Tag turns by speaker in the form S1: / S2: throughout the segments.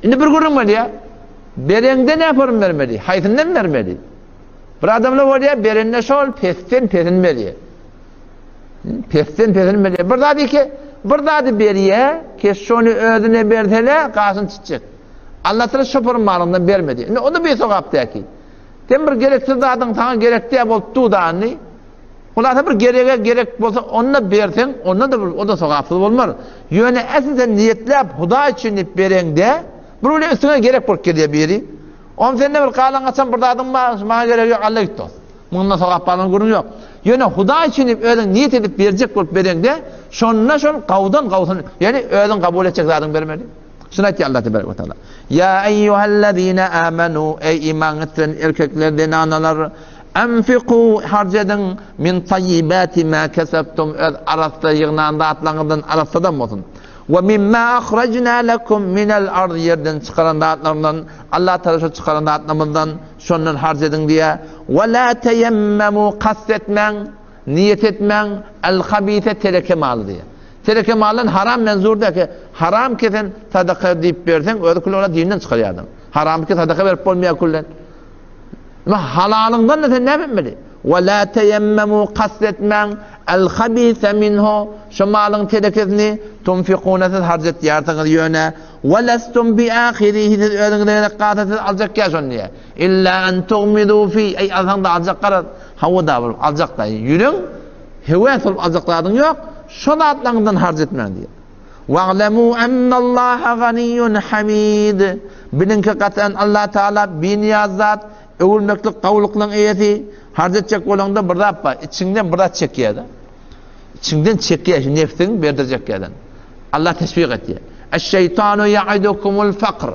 S1: Şimdi bir görünmedi ya. Berende ne yaparım vermedi? Haytından vermedi. Bir adamla var ya berende şol pesten vermedi. Pesten vermedi. Bir daha ki bir daha beriye ki şunu ödüne bertele kasın çıkacak. Allah Teala şopurun malından vermedi. Ne onu bir sokaptı ki. Tem bir gereksiz adın sana gerektiği boldu da anni. Ular bir gerek bolsa onunla bersen, onunla da o da sokapsız olmaz. Yöne esasen niyetlep Huda için ip berende, böyle üstüne gerek bolup geliyor biri. On sende bir kalan açan burada adım bana gerek yok Allah gitti. Bununla sokaplarının gurun yok. Yöne Huda için ip öyle niyet edip verecek bolup berende, şonuna şon kavdan. Yani öyle kabul edecek zaten vermedi. Şuna ki Allah Tebarek ve Teala. Ya eyyühellezine amenu ey iman ettiren erkeklerden analar enfiku harcedin min tayyibati ma kesebtum arasta yığınanda atlağından arastadan olsun. Ve mimma ahrajna lekum minel ardı yerden çıkaran dağıtlarından Allah Teala çıkaran dağıtlarından şondan harcedin diye ve la teyemmemu kastetmen niyet etmen el habite tereke malı diye. Tereke malın haram menzurda ki haram kesen sadaka deyip versen öyle kullan ona dininden çıkarıyor adam. Haram ki sadaka verip olmaya kullan. Ama halalından da sen ne bilmeli? Ve la teyemmemu kastetmen el habise minhu şu malın terekesini tunfikune siz harcet yartınız yöne ve lestum bi ahirihi siz ödünlerine katesiz alacak ya şun diye. İlla en tuğmidu fi ey azhan da alacak karar hava da alacak da yürün heves olup alacakların yok. Şuna atlarından harc etmen diye. وَعْلَمُوا اَنَّ اللّٰهَ غَنِيٌّ حَمِيدٌ bilin ki katen Allah Teala biniyaz zat, övülmeklik, kavlukluğun iyeti harc edecek olanda burada yapma. İçinden burada çekiyor da. İçinden çekiyor. Nefsini verdirecek yerden. Allah teşvik ediyor. اَشْشَيْطَانُ يَعِدُكُمُ الْفَقْرِ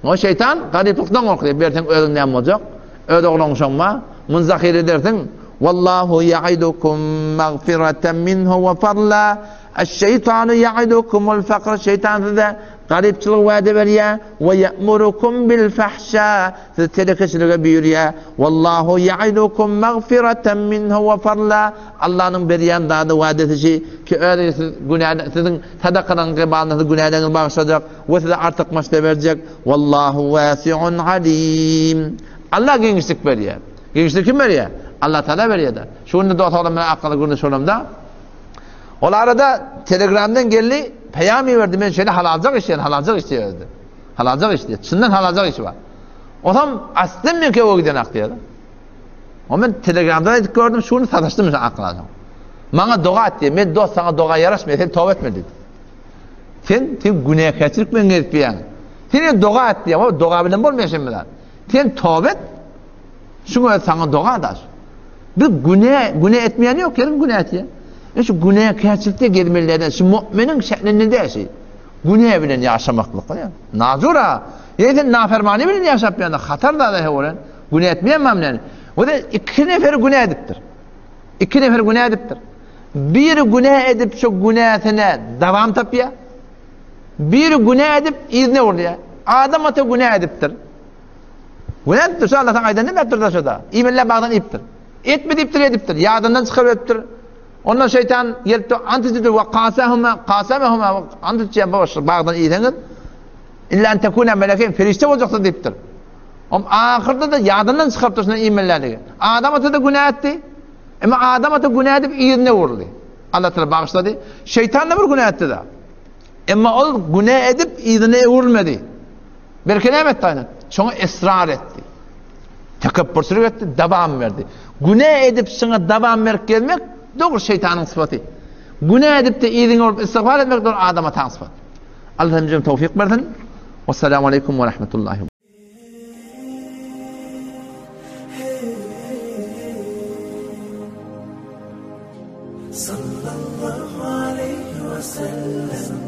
S1: o şeytan gariplikten korkuyor. Bersen ödün ne olacak? Öde olun şonma. Munzakir edersin. Vallahu ya'idukum mağfireten minhu ve fadla. Eşşeytanu ya'idukumul fakr. Şeytan size garipçilik vaadi veriyor. Ve ye'murukum bil fahşa. Siz terekesiliğe buyuruyor. Vallahu ya'idukum mağfireten minhu ve fadla. Allah'ın beriyan dağıdı vaadesi ki öyle sizin sadakadan kıbalınızı günahlarınızı bağışlayacak ve size artık maçta verecek. Vallahu vasi'un alim. Allah genişlik veriyor. Genişlik kim veriyor? Allah Teala veriyor da. Şunu da otalım ben akıllı görünüş şuramda. Olara da Telegram'dan geldi peyami verdi ben şöyle halalcak isteyen halalcak istiyordu. Halalcak istiyor. Çından halalcak işi var. O zaman aslında mı ki o giden aklıyordu. O ben Telegram'dan gördüm şunu sataştım sen akıllı. Bana dua et diye. Ben dost sana dua yaraşmıyor. Sen tövbe etme dedi. Sen günah keçirik ben gelip yani. Sen dua et diye ama dua bilen olmuyor şimdi lan. Sen tövbe et. Şuna sana dua eder. Bir günah etmeyen yok yerin günah etiyor. Şu günah keçirikte gelmelerden şu müminin şeklinde de şey. Günah bilen yaşamaklık ya. Nazura. Yani nafermani bilen yaşap yani hatar da olan. Günah etmeyen mamnen. O da iki nefer günah ediptir. İki nefer günah ediptir. Bir günah edip şu günahına devam tapıyor. Bir günah edip izne oluyor. Adam ata günah ediptir. Günah ediptir. Şu Allah'tan aydan ne ettir da şurada. İmenler bağdan iptir. Etmedi iptir ediptir. Yadından çıkarıptır. Ondan şeytan gelip de antidir ve qasamehuma antidir başlar bağdan iyideniz. İlla en tekune melekeyn ferişte olacaksın deyiptir. Ama ahirde de yadından çıkarıptır şunun imenlerini. Adam ata da günah etti. Ama adam ata günah edip iyidine vurdu. Allah Teala bağışladı. Şeytan da bir günah etti de. Ama o günah edip iyidine vurmadı. Belki ne etti aynen? Sonra ısrar etti. Tekabbursuzluk etti, devam verdi. Günah edip sana devam verip gelmek doğru şeytanın sıfatı. Günah edip de iyiliğin olup istiğfar etmek doğru adama tan sıfatı. Allah'ım bize tevfik versin. Vesselamu aleyküm ve rahmetullahi. Sallallahu aleyhi ve sellem.